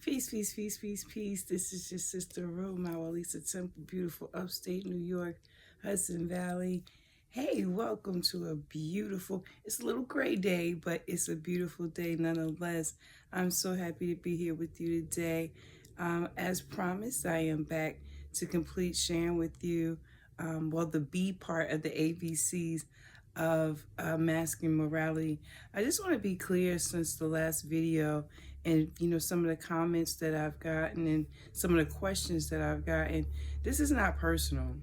Peace, peace, peace, peace, peace. This is your sister Roo, MaWu Lisa Temple, beautiful upstate New York, Hudson Valley. Hey, welcome to a beautiful, it's a little gray day, but it's a beautiful day nonetheless. I'm so happy to be here with you today. As promised, I am back to complete sharing with you, the B part of the ABCs of masking morality. I just want to be clear since the last video and some of the comments that I've gotten and some of the questions that I've gotten. This is not personal.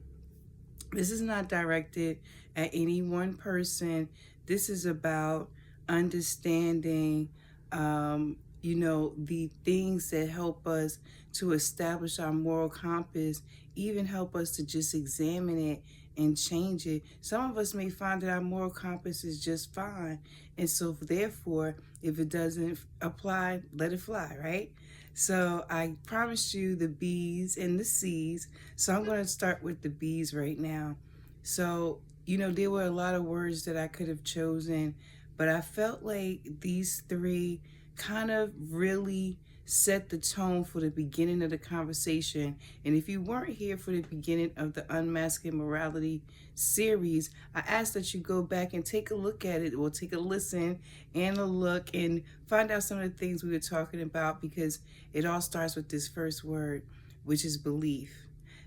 This is not directed at any one person. This is about understanding the things that help us to establish our moral compass, even help us to just examine it and change it. Some of us may find that our moral compass is just fine. And so therefore, if it doesn't apply, let it fly, right? So I promised you the B's and the C's. So I'm going to start with the B's right now. So, there were a lot of words that I could have chosen, but I felt like these three kind of really set the tone for the beginning of the conversation. And if you weren't here for the beginning of the Unmasking Morality series, I ask that you go back and take a look at it, or take a listen and a look and find out some of the things we were talking about, because it all starts with this first word, which is belief.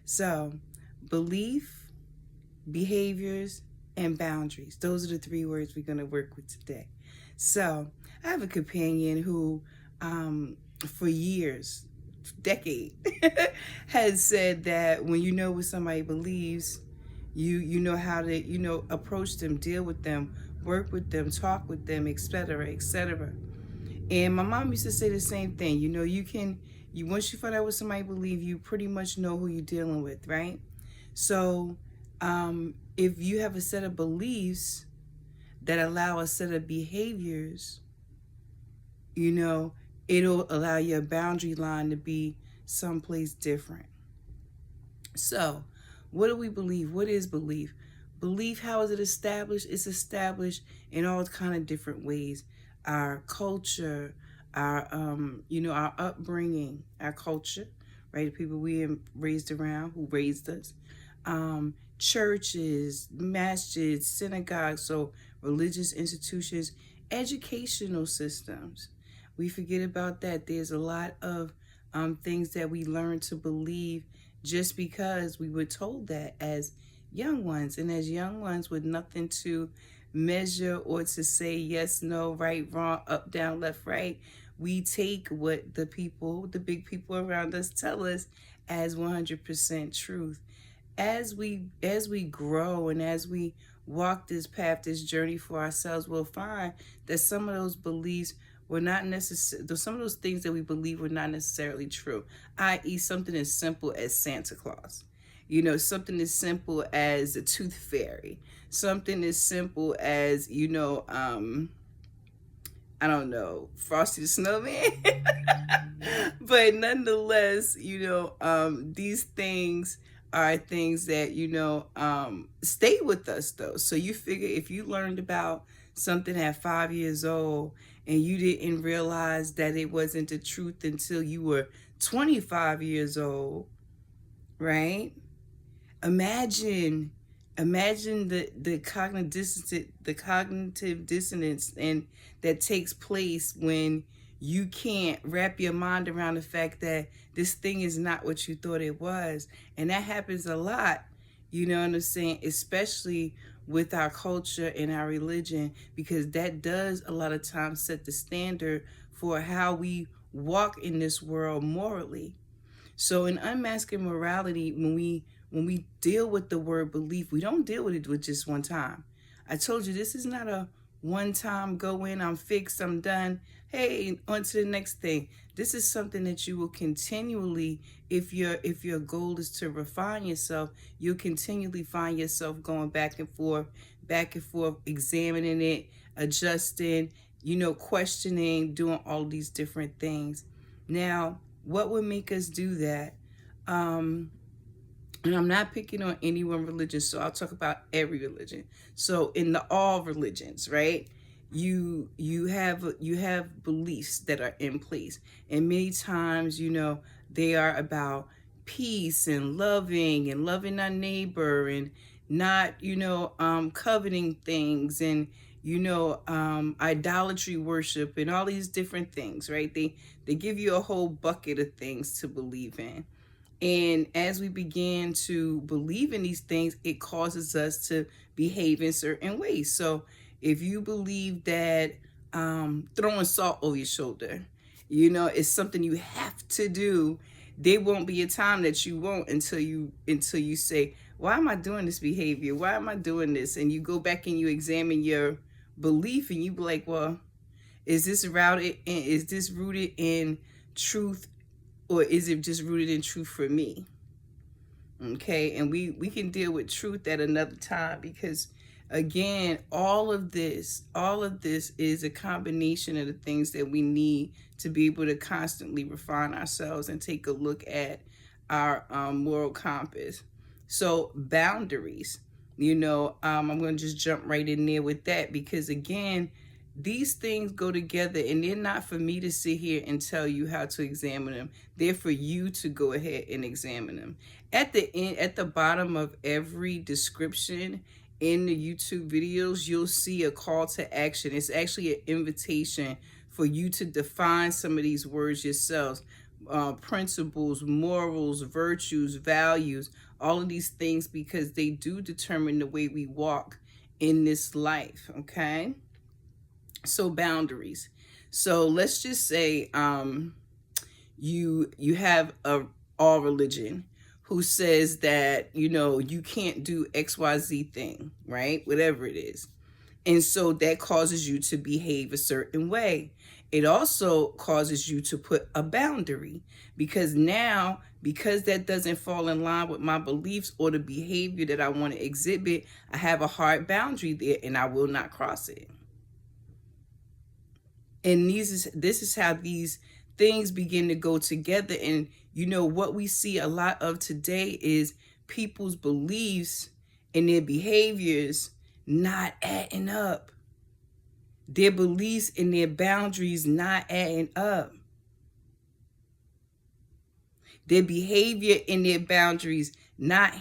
So belief, behaviors, and boundaries. Those are the three words we're going to work with today. So I have a companion who, for years, decade, has said that when you know what somebody believes, you know how to, approach them, deal with them, work with them, talk with them, etc., etc. And my mom used to say the same thing. Once you find out what somebody believes, you pretty much know who you're dealing with, right? So if you have a set of beliefs that allow a set of behaviors, it'll allow your boundary line to be someplace different. So what do we believe? What is belief? Belief, how is it established? It's established in all kind of different ways. Our culture, our our upbringing, our culture, right? The people we raised around, who raised us. Churches, masjids, synagogues, so religious institutions, educational systems. We forget about that. There's a lot of things that we learn to believe just because we were told that as young ones. And as young ones with nothing to measure or to say yes, no, right, wrong, up, down, left, right, we take what the big people around us tell us as 100% truth. As we grow and as we walk this path, this journey for ourselves, we'll find that some of those beliefs were not necessarily, some of those things that we believe were not necessarily true, i.e. something as simple as Santa Claus, something as simple as the tooth fairy, something as simple as, I don't know, Frosty the Snowman. But nonetheless, these things are things that, stay with us though. So you figure if you learned about something at 5 years old and you didn't realize that it wasn't the truth until you were 25 years old, right? Imagine the cognitive dissonance and that takes place when you can't wrap your mind around the fact that this thing is not what you thought it was. And that happens a lot, you know what I'm saying, especially with our culture and our religion, because that does a lot of times set the standard for how we walk in this world morally. So in Unmasking Morality, when we deal with the word belief, we don't deal with it with just one time. I told you this is not a one time go in, I'm fixed, I'm done, hey, on to the next thing. This is something that you will continually, if your goal is to refine yourself, you'll continually find yourself going back and forth, examining it, adjusting, questioning, doing all these different things. Now, what would make us do that? And I'm not picking on any one religion, so I'll talk about every religion. So in all religions, right? you have beliefs that are in place, and many times, they are about peace and loving our neighbor, and not, coveting things, and idolatry worship, and all these different things, right? They give you a whole bucket of things to believe in. And as we begin to believe in these things, it causes us to behave in certain ways. So if you believe that throwing salt over your shoulder, is something you have to do, there won't be a time that you won't, until you say, why am I doing this behavior? Why am I doing this? And you go back and you examine your belief, and you be like, well, is this rooted in truth, or is it just rooted in truth for me? Okay, and we can deal with truth at another time, because again, all of this is a combination of the things that we need to be able to constantly refine ourselves and take a look at our moral compass. So boundaries, I'm going to just jump right in there with that, because again, these things go together, and they're not for me to sit here and tell you how to examine them. They're for you to go ahead and examine them. At the end, at the bottom of every description in the YouTube videos, you'll see a call to action. It's actually an invitation for you to define some of these words yourselves. Principles, morals, virtues, values, all of these things, because they do determine the way we walk in this life, okay? So boundaries. So let's just say you have a all religion who says that you can't do XYZ thing, right? Whatever it is. And so that causes you to behave a certain way. It also causes you to put a boundary, because that doesn't fall in line with my beliefs or the behavior that I want to exhibit, I have a hard boundary there, and I will not cross it. And this is how these things begin to go together. And what we see a lot of today is people's beliefs and their behaviors not adding up. Their beliefs and their boundaries not adding up. Their behavior and their boundaries not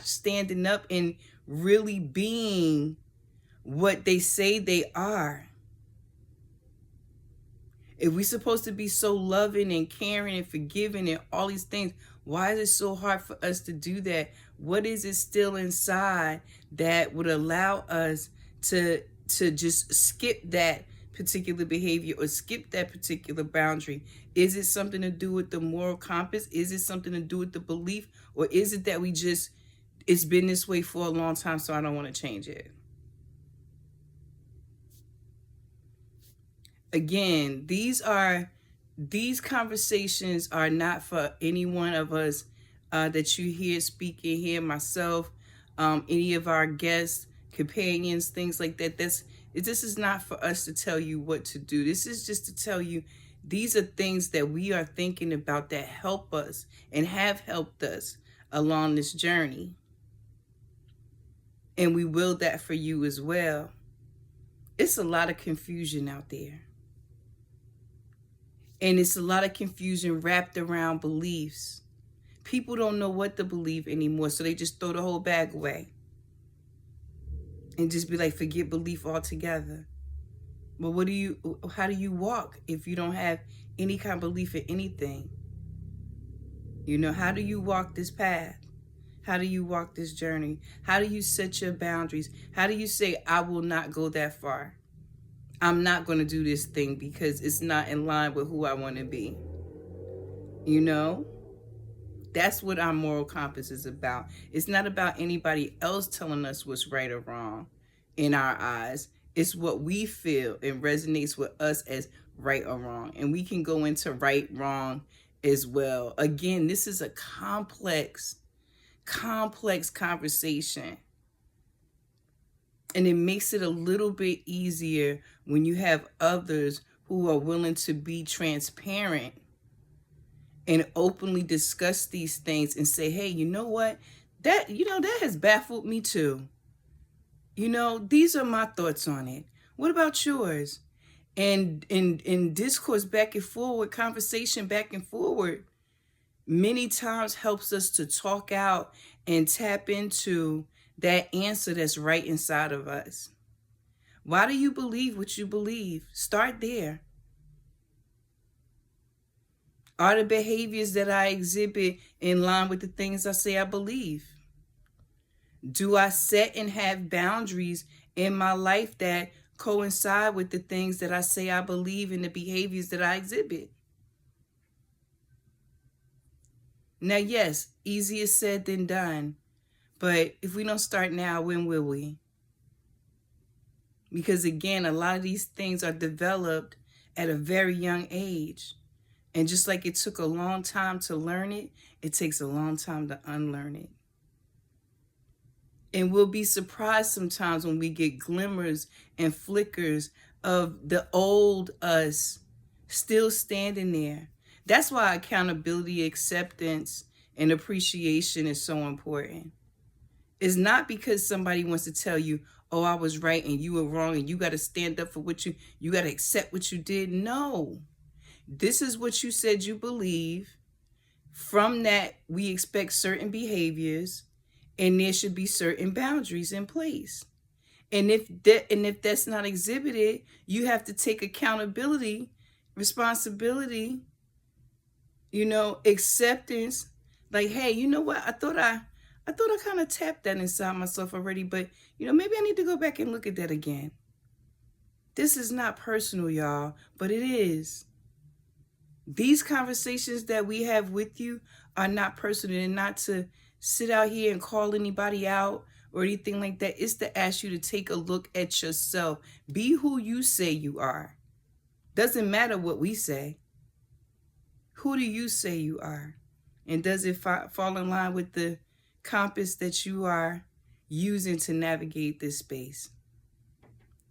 standing up and really being what they say they are. If we're supposed to be so loving and caring and forgiving and all these things, why is it so hard for us to do that? What is it still inside that would allow us to just skip that particular behavior or skip that particular boundary? Is it something to do with the moral compass? Is it something to do with the belief? Or is it that it's been this way for a long time, so I don't want to change it? Again, these conversations are not for any one of us that you hear speaking here, myself, any of our guests, companions, things like that. This is not for us to tell you what to do. This is just to tell you these are things that we are thinking about that help us and have helped us along this journey. And we will that for you as well. It's a lot of confusion out there. And it's a lot of confusion wrapped around beliefs. People don't know what to believe anymore, so they just throw the whole bag away. And just be like, forget belief altogether. But how do you walk if you don't have any kind of belief in anything? How do you walk this path? How do you walk this journey? How do you set your boundaries? How do you say, I will not go that far? I'm not going to do this thing because it's not in line with who I want to be. That's what our moral compass is about. It's not about anybody else telling us what's right or wrong in our eyes. It's what we feel and resonates with us as right or wrong. And we can go into right, wrong as well. Again, this is a complex conversation. And it makes it a little bit easier when you have others who are willing to be transparent and openly discuss these things and say, hey, you know what? That has baffled me too. These are my thoughts on it. What about yours? And in discourse back and forward, conversation back and forward, many times helps us to talk out and tap into that answer that's right inside of us. Why do you believe what you believe? Start there. Are the behaviors that I exhibit in line with the things I say I believe? Do I set and have boundaries in my life that coincide with the things that I say I believe and the behaviors that I exhibit? Now, yes, easier said than done. But if we don't start now, when will we? Because again, a lot of these things are developed at a very young age. And just like it took a long time to learn it, it takes a long time to unlearn it. And we'll be surprised sometimes when we get glimmers and flickers of the old us still standing there. That's why accountability, acceptance, and appreciation is so important. It's not because somebody wants to tell you, oh, I was right and you were wrong and you got to stand up for what you got to accept what you did. No, this is what you said you believe. From that, we expect certain behaviors, and there should be certain boundaries in place. And if that's not exhibited, you have to take accountability, responsibility, acceptance. Like, hey, you know what? I thought I kind of tapped that inside myself already, but maybe I need to go back and look at that again. This is not personal, y'all, but it is. These conversations that we have with you are not personal, and not to sit out here and call anybody out or anything like that. It's to ask you to take a look at yourself. Be who you say you are. Doesn't matter what we say. Who do you say you are? And does it fall in line with the compass that you are using to navigate this space?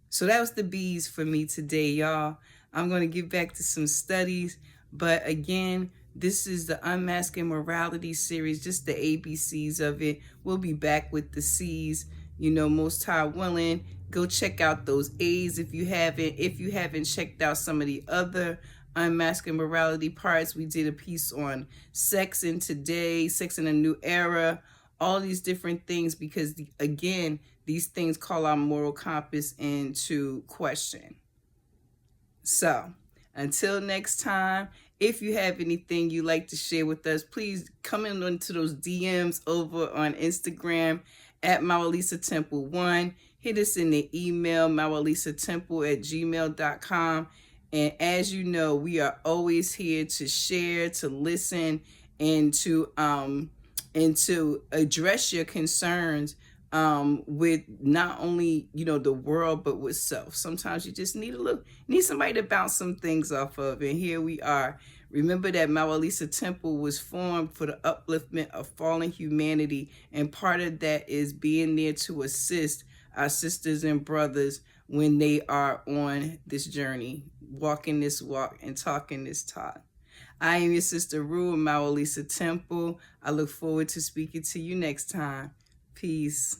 So that was the bees for me today, y'all. I'm going to get back to some studies. But again, this is the UnMasking Morality series, just the ABCs of it. We'll be back with the C's, most high willing. Go check out those A's if you haven't. If you haven't checked out some of the other UnMasking Morality parts, we did a piece on sex in today, sex in a new era, all these different things, because again, these things call our moral compass into question. So until next time, if you have anything you'd like to share with us, please come into those DMs over on Instagram at MaWu Lisa Temple 1. Hit us in the email, mawulisatemple@gmail.com. And as you know, we are always here to share, to listen, and to address your concerns with not only the world, but with self. Sometimes you just need somebody to bounce some things off of, and here we are. Remember that MaWu Lisa Temple was formed for the upliftment of fallen humanity, and part of that is being there to assist our sisters and brothers when they are on this journey, walking this walk and talking this talk. I am your sister Roo, MaWu Lisa Temple. I look forward to speaking to you next time. Peace.